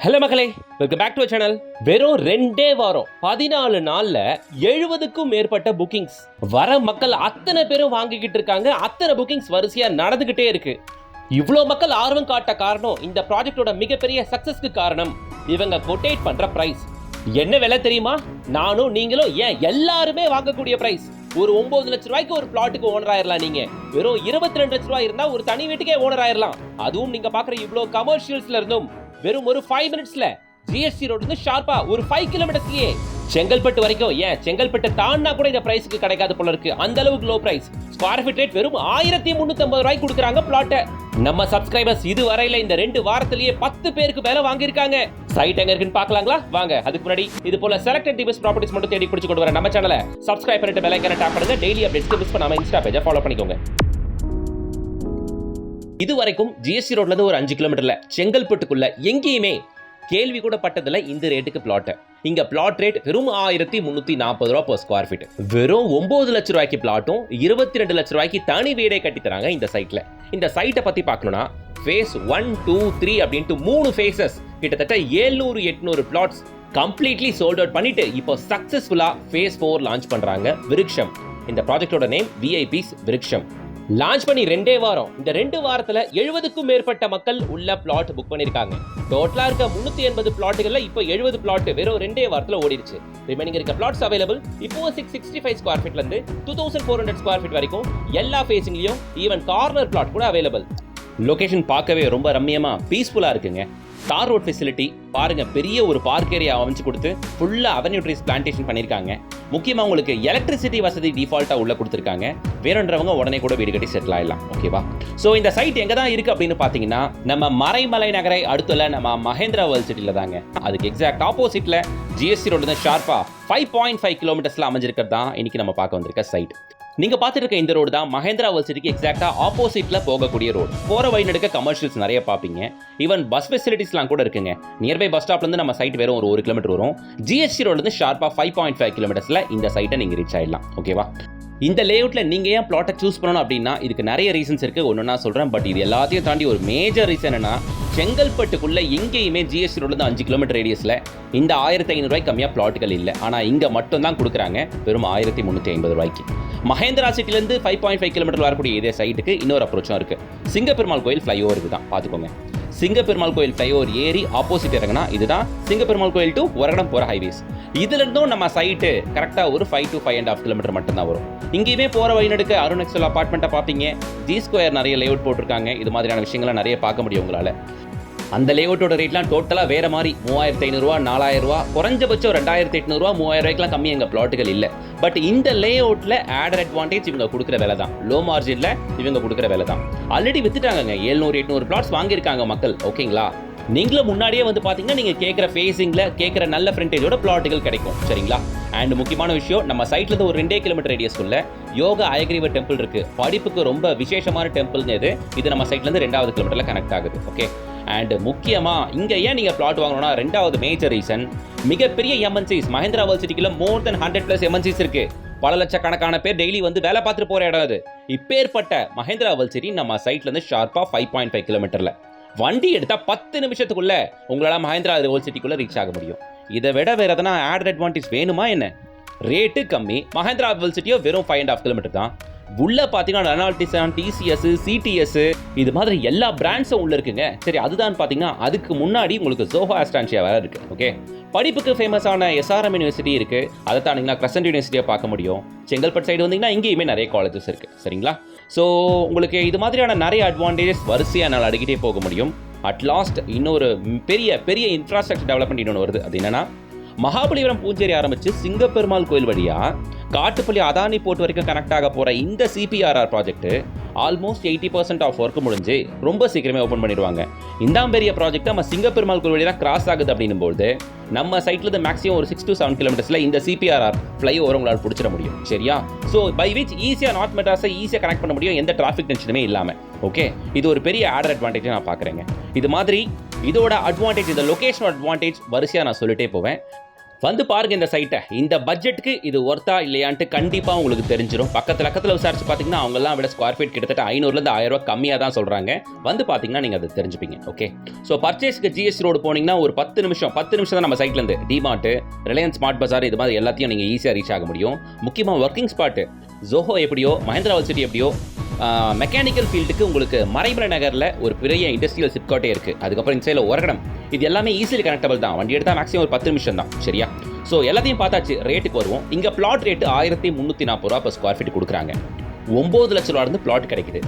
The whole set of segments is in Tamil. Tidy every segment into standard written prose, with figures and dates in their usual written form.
ஹலோ மக்களே, வெல்கம் பேக் டு சேனல். வெறும் 2 வாரம் 14 நாள்ல 70க்கும் மேற்பட்ட புக்கிங்ஸ் வர மக்கள் அத்தனை பேரும் வாங்கிக்கிட்டு இருக்காங்க. அத்தனை புக்கிங்ஸ் வரிசையா நடந்துகிட்டே இருக்கு. இவ்வளோ மக்கள் ஆர்வம் காட்ட காரணம், இந்த ப்ராஜெக்டோட மிகப்பெரிய சக்சஸ்க்கு காரணம் இவங்க கொட்டேட் பண்ற பிரைஸ். என்ன விலை தெரியுமா? நானும் நீங்களும் ஏன் எல்லாருமே வாங்கக்கூடிய பிரைஸ். ஒரு 9 லட்சம் ரூபாய்க்கு ஒரு பிளாட்டுக்கு ஓனர் ஆயிரலாம். நீங்க வெறும் 22 லட்சம் ரூபாய் இருந்தா ஒரு தனி வீட்டுக்கே ஓனர் ஆயிரலாம். அதுவும் நீங்க பாக்குற இவ்வளோ கமர்ஷியல்ஸ்ல இருந்தும் வெறும் ஒரு 5 மினிட்ஸ்ல ஜிஎஸ்டி ரோட்ல இருந்து ஷார்ப்பா ஒரு 5 கிலோமீட்டர்ஸ்லயே செங்கல்பட்டு வரைக்கும், ஏன் செங்கல்பட்டு தாண்டா கூட இந்த பிரைஸ்க்கு கிடைக்காது போல இருக்கு. அந்த அளவுக்கு low price. Square feet rate வெறும் 1350 ரூபாய்க்கு கொடுக்குறாங்க பிளாட்டை. நம்ம சப்ஸ்கிரைபர்ஸ் இதுவரையில இந்த 2 வாரத்திலேயே 10 பேருக்கு மேல வாங்கியிருக்காங்க. சைட் எங்க இருக்குன்னு பார்க்கலாங்களா? வாங்க. அதுக்கு முன்னாடி இது போல செலக்டட் டிவைஸ் ப்ராப்பர்ட்டிஸ் மட்டும் தேடி பிடிச்சு கொண்டு வர நம்ம சேனலை சப்ஸ்கிரைப் பண்ணிட்டு பெல் ஐகானை டாப் பண்ணுங்க. டெய்லி அப்டேட்ஸ்க்கு மிஸ் பண்ணாம இன்ஸ்டா பேஜை ஃபாலோ பண்ணிக்கோங்க. இது வரைக்கும் ஜிஎஸ்டி ரோட்ல இருந்து ஒரு 5 கிலோமீட்டர்ல செங்கல்பட்டுக்குள்ள எங்கேயுமே கேள்வி கூட பட்டதில்ல இந்த ரேட்டுக்கு பிளாட். இங்க பிளாட் ரேட் வெறும் 1340 ரூபாய் per ஸ்கொயர் ஃபீட். வெறும் 9 லட்சம் ரூபாய்க்கு பிளாட்டும் 22 லட்சம் ரூபாய்க்கு தனி வீடே கட்டி தராங்க இந்த சைட்ல. இந்த சைட்டை பத்தி பார்க்கணும்னா ஃபேஸ் 1, 2, 3 அப்படின்ட்டு 3 ஃபேசஸ், கிட்டத்தட்ட 700-800 பிளாட்ஸ் கம்ப்ளீட்லி சோல்ட் அவுட் பண்ணிட்டு இப்போ சக்சஸ்ஃபுல்லா ஃபேஸ் 4 லான்ச் பண்றாங்க. விருக்ஷம். இந்த ப்ராஜெக்டோட நேம் விஐபிஸ் விருக்ஷம். லான்ச் பண்ணி 2 வாரம். இந்த 2 வாரத்துல 70க்கும் மேற்பட்ட மக்கள் உள்ள பிளாட் புக் பண்ணிருக்காங்க. டோட்டலா இருக்க 380 பிளாட்டுகள்ல இப்போ 70 பிளாட் வெறும் 2 வாரத்துல ஓடிடுச்சு. ரிமைனிங் இருக்க பிளாட்ஸ் அவைலபிள். இப்போ 665 ஸ்கொயர் ஃபீட்ல இருந்து 2400 ஸ்கொயர் ஃபீட் வரைக்கும் எல்லா ஃபேசிங்லயும் ஈவன் கார்னர் பிளாட் கூட அவைலபிள். லொகேஷன் பார்க்கவே ரொம்ப ரம்மியமா பீஸ்ஃபுல்லா இருக்குங்க. தார் ரோட் ஃபெசிலிட்டி பாருங்க, பெரிய ஒரு பார்க் ஏரியா அமைச்சு கொடுத்து ஃபுல்லா அவென்யூ ட்ரீஸ் பிளான்டேஷன் பண்ணிருக்காங்க. முக்கியமா உங்களுக்கு எலக்ட்ரிசிட்டி வசதி டிஃபால்ட்டா உள்ள கொடுத்துருக்காங்க. வேறன்றவங்க உடனே கூட வீடு கட்டி செட்டில் ஆயிடலாம். ஓகேவா? ஸோ இந்த சைட் எங்க தான் இருக்கு அப்படின்னு பாத்தீங்கன்னா, நம்ம மறைமலை நகரை அடுத்துள்ள நம்ம மகேந்திரா வேர்ல்ட் சிட்டில தாங்க. அதுக்கு எக்ஸாக்ட் ஆப்போசிட்ல ஜிஎஸ்டி ரோடு ஷார்ப்பா 5.5 கிலோமீட்டர்ஸ்ல அமைஞ்சிருக்கிறது தான் இன்னைக்கு நம்ம பார்க்க வந்திருக்க சைட். நீங்க பார்த்துட்டு இருக்க இந்த ரோடு தான் மகேந்திரா வேர்ல்ட் சிட்டிக்கு எக்ஸாக்டா ஆப்போசிட்ல போகக்கூடிய ரோடு. போற வழி நடுக்க கமர்ஷியல்ஸ் நிறைய பார்ப்பீங்க. ஈவன் பஸ் ஃபெசிலிட்டிஸ்லாம் கூட இருக்குங்க. நியர்பை பஸ் ஸ்டாப்ல இருந்து நம்ம சைட் வெறும் ஒரு 1 கிலோமீட்டர் வரும். ஜிஎஸ்டி ரோட்ல இருந்து ஷார்ப்பா 5.5 கிலோமீட்டர்ஸ்ல இந்த சைட்டை நீங்க ரீச் ஆயிடலாம். ஓகேவா? இந்த லேஅவுட்ல நீங்க ஏன் பிளாட்டை சூஸ் பண்ணணும் அப்படின்னா, இதுக்கு நிறைய ரீசன்ஸ் இருக்கு. ஒன்னொன்னா சொல்றேன். பட் இது எல்லாத்தையும் தாண்டி ஒரு மேஜர் ரீசன் என்னன்னா, செங்கல்பட்டுக்குள்ள எங்கேயுமே ஜிஎஸ்டி ரோட்ல இருந்து 5 கிலோமீட்டர் ரேடியஸ்ல இந்த 1500 ரூபாய் கம்மியா பிளாட்டுகள் இல்லை. ஆனா இங்க மட்டும் தான் கொடுக்குறாங்க வெறும் 1350 ரூபாய்க்கு. மகேந்திரா சிட்டிலேருந்து 5.5 கிலோமீட்டர் வரக்கூடிய இதே சைட்டுக்கு இன்னொரு அப்ரோச்சும் இருக்கு. சிங்கப்பெருமாள் கோயில் ஃப்ளைஓவர் தான் பார்த்துக்கோங்க. சிங்கப்பெருமாள் கோயில் ஃப்ளைஓவர் ஏறி ஆப்போசிட் இறங்கினா இதுதான் சிங்கப்பெருமாள் கோயில் டு ஒரகடம் போற ஹைவேஸ். இதுல இருந்தும் நம்ம சைட்டு கரெக்டா ஒரு 5 to 5.5 கிலோமீட்டர் மட்டும் தான் வரும். இங்கேயுமே போற வழி நடுக்க அருண் எக்ஸல் அபார்ட்மெண்ட்டை பார்ப்பீங்க. ஜி ஸ்கொயர் நிறைய லேஅவுட் போட்டிருக்காங்க. இது மாதிரியான விஷயங்களை நிறைய பார்க்க முடியும் உங்களால. அந்த லேஅவுட்டோட ரேட்லாம் டோட்டலாக வேற மாதிரி. 3500 ரூபா, 4000 ரூபா, குறைஞ்சபட்சம் 2800 ரூபா, 3000 ரூபாய்க்குலாம் கம்மி எங்கள் பிளாட்டுகள் இல்லை. பட் இந்த லேஅவுட்ல ஆடர் அட்வான்டேஜ் இவங்க கொடுக்குற வேலை தான். லோ மார்ஜின்ல இவங்க கொடுக்குற வேலை தான். ஆல்ரெடி வித்துட்டாங்க. 700-800 பிளாட்ஸ் வாங்கியிருக்காங்க மக்கள். ஓகேங்களா? நீங்களும் முன்னாடியே வந்து பார்த்தீங்கன்னா நீங்கள் கேட்குற ஃபேஸிங்கில் கேட்குற நல்ல ஃப்ரண்டேஜோட பிளாட்டுகள் கிடைக்கும். சரிங்களா? அண்ட் முக்கியமான விஷயம், நம்ம சைட்ல இருந்து ஒரு 2 கிலோமீட்டர் ரேடியஸ்க்குள்ள யோகா அயக்ரீவர் டெம்பிள் இருக்கு. படிப்புக்கு ரொம்ப விசேஷமான டெம்பிள்னு இது நம்ம சைட்ல இருந்து 2வது கிலோமீட்டர்ல கனெக்ட் ஆகுது. ஓகே. அண்ட் முக்கியமா இங்க ஏன் நீங்க பிளாட் வாங்கணும்னா, 2வது மேஜர் ரீசன், மிகப்பெரிய எம்என்சிஸ் மகேந்திரா வேர்ல்ட் சிட்டிக்குள்ள more than 100+ எம்என்சிஸ் இருக்கு. பல லட்சக்கணக்கான பேர் டெய்லி வந்து வேலை பார்த்துட்டு போற இடம் அது. இப்பேற்பட்ட மகேந்திரா வேர்ல்ட் சிட்டி நம்ம சைட்ல இருந்து ஷார்ப்பா 5.5 கிலோமீட்டர்ல வண்டி எடுத்தா 10 நிமிஷத்துக்குள்ள உங்களால மகேந்திரா வேர்ல்ட் சிட்டிக்குள்ள ரீச் ஆக முடியும். இதை விட வேற எதனா ஆட் அட்வான்டேஜ் வேணுமா என்ன? ரேட்டு கம்மி. மகேந்திரா வேர்ல்ட் சிட்டியோ வெறும் 5.5 கிலோமீட்டர் தான். உள்ள பாத்தீங்கன்னா ரெனால்டிசன், டிசிஎஸ், சிடிஎஸ் இது மாதிரி எல்லா பிராண்ட்ஸும் உள்ள இருக்குங்க. சரி, அதுதான் பாத்தீங்கன்னா அதுக்கு முன்னாடி உங்களுக்கு ஜோஹோ ஆஸ்டான்ஷியா வேற இருக்கு. ஓகே. படிப்புக்கு ஃபேமஸான எஸ்ஆர்எம் யூனிவர்சிட்டி இருக்கு. அதை தாண்டிங்கன்னா கிரசன்ட் யூனிவர்சிட்டியை பார்க்க முடியும். செங்கல்பட்டு சைடு வந்தீங்கன்னா இங்கேயுமே நிறைய காலேஜஸ் இருக்கு. சரிங்களா? ஸோ உங்களுக்கு இது மாதிரியான நிறைய அட்வான்டேஜஸ் வரிசையாக என்னால் அடிக்கிட்டே போக முடியும். அட்லாஸ்ட் இன்னொரு பெரிய பெரிய இன்ஃப்ராஸ்ட்ரக்சர் டெவலப்மெண்ட் இன்னொன்று வருது. அது என்னன்னா, மகாபலிபுரம் பூஞ்சேரி ஆரம்பிச்சு சிங்கப்பெருமாள் கோயில் வழியா காட்டுப்பள்ளி அதானி போர்ட் வரைக்கும் கனெக்ட் ஆக போற இந்த CPRR project almost 80% of work முடிஞ்சு ரொம்ப சீக்கிரமே ஓப்பன் பண்ணிடுவாங்க. இந்த பெரிய ப்ராஜெக்ட் நம்ம சிங்கப்பெருமாள் கோயில் வழியா கிராஸ் ஆகுது அப்படின்னும் போது நம்ம சைட்ல இருந்து மேக்ஸிமம் ஒரு 6 to 7 கிலோமீட்டர்ஸ்ல இந்த சிபிஆர்ஆர் ஃப்ளைஓவர் உங்களால் பிடிச்சிட முடியும். சரியா? ஸோ பை விச் ஈஸியாக நார்த் மெட்ராஸை ஈஸியாக கனெக்ட் பண்ண முடியும், எந்த டிராஃபிக் டென்ஷனுமே இல்லாமல். ஓகே. இது ஒரு பெரிய ஆடர் அட்வான்டேஜ் நான் பார்க்குறேங்க. இது மாதிரி இதோட அட்வான்டேஜ், இந்த லொகேஷன் அட்வான்டேஜ் வரிசையாக நான் சொல்லிட்டே போவேன். வந்து பாருங்க இந்த சைட்டை. இந்த பட்ஜெட்டுக்கு இது ஒர்த்தா இல்லையான்ட்டு கண்டிப்பாக உங்களுக்கு தெரிஞ்சிடும். பக்கத்தில் விசாரிச்சு பார்த்தீங்கன்னா அவங்கெல்லாம் விட ஸ்கொயர் ஃபீட் கிட்டத்தட்ட 500லேருந்து 1000 ரூபா கம்மியாக தான் சொல்கிறாங்க. வந்து பார்த்தீங்கன்னா நீங்கள் அதை தெரிஞ்சுப்பீங்க. ஓகே, ஸோ பர்ச்சேஸ்க்கு ஜிஎஸ்டி ரோடு போனீங்கன்னா ஒரு 10 நிமிஷம் தான் நம்ம சைட்லேருந்து டிமார்ட், ரிலையன்ஸ் ஸ்மார்ட் பஜார் இது மாதிரி எல்லாத்தையும் நீங்கள் ஈஸியாக ரீச் ஆக முடியும். முக்கியமாக ஒர்க்கிங் ஸ்பாட்டு ஜோஹோ எப்படியோ, மஹேந்திரா சிட்டி எப்படியோ, மெக்கானிக்கல் ஃபீல்டுக்கு உங்களுக்கு மறைமலை நகரில் ஒரு பெரிய இண்டஸ்ட்ரியல் சிப்காட்டே இருக்குது. அதுக்கப்புறம் இந்த சைடில் ஒரகடம், இது எல்லாமே ஈஸிலி கனெக்டபிள் தான். வண்டி எடுத்தால் மேக்ஸிமம் ஒரு 10 நிமிஷம் தான். சரியா? ஸோ எல்லாத்தையும் பார்த்தாச்சு. ரேட்டுக்கு வருவோம். இங்கே பிளாட் ரேட்டு 1340 ரூபா per ஸ்கொயர் ஃபீட் கொடுக்குறாங்க. 9 லட்ச ரூபாயிருந்து பிளாட் கிடைக்குது.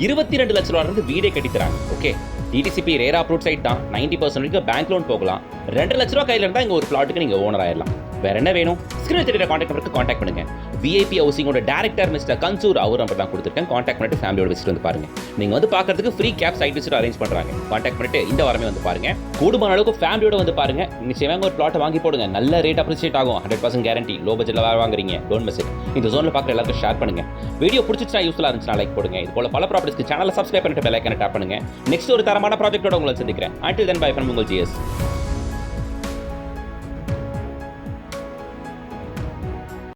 22 லட்ச ரூபாயிருந்து வீடே கட்டித்தராங்க. ஓகே, டிடிசிபி ரேர் அப்ரூவ் சைட் தான். 90% வரைக்கும் பேங்க் லோன் போகலாம். 2 லட்ச ரூபா கையில் இருந்தால் இங்கே ஒரு பிளாட்டுக்கு நீங்கள் ஓனர் ஆயிடலாம். வேற என்ன வேணும்? ஸ்கிரீன் தெரியுற கான்டாக்ட் நம்பருக்கு கான்டாக்ட் பண்ணுங்க. விஐபி ஹவுசிங்கோட டைரக்டர் மிஸ்டர் கன்சூர் அவர் நம்பர் தான் கொடுத்துருக்கேன். கான்டாக்ட் பண்ணிட்டு ஃபேமிலியோட விசிட் வந்து பாருங்க. நீங்க வந்து பார்க்கறதுக்கு free cab side visit arrange பண்றாங்க. கான்டாக்ட் பண்ணிட்டு இந்த வாரமே வந்து பாருங்க. கூடுமான அளவுக்கு ஃபேமிலியோட வந்து பாருங்க. நிச்சயமாக ஒரு பிளாட் வாங்கி போடுங்க. நல்ல ரேட் அப்ரிசியேட் ஆகும். 100% கேரண்டி. லோ பட்ஜெட்ல வாங்குறீங்க, டோன்ட் மிஸ் இட். இந்த ஜோன்ல பார்க்குற எல்லாருக்கும் ஷேர் பண்ணுங்க. வீடியோ பிடிச்சிச்சா யூஸ்ஃபுல்லா இருந்துச்சுனா லைக் போடுங்க. இது போல பல ப்ராப்பர்ட்டிஸ்க்கு சேனலை சப்ஸ்கிரைப் பண்ணிட்டு பெல் ஐகானை டாப் பண்ணுங்க. நெக்ஸ்ட் ஒரு தரமான ப்ராஜெக்ட்டோட உங்களை சந்திக்கிறேன். Until then, bye from உங்கள் GS.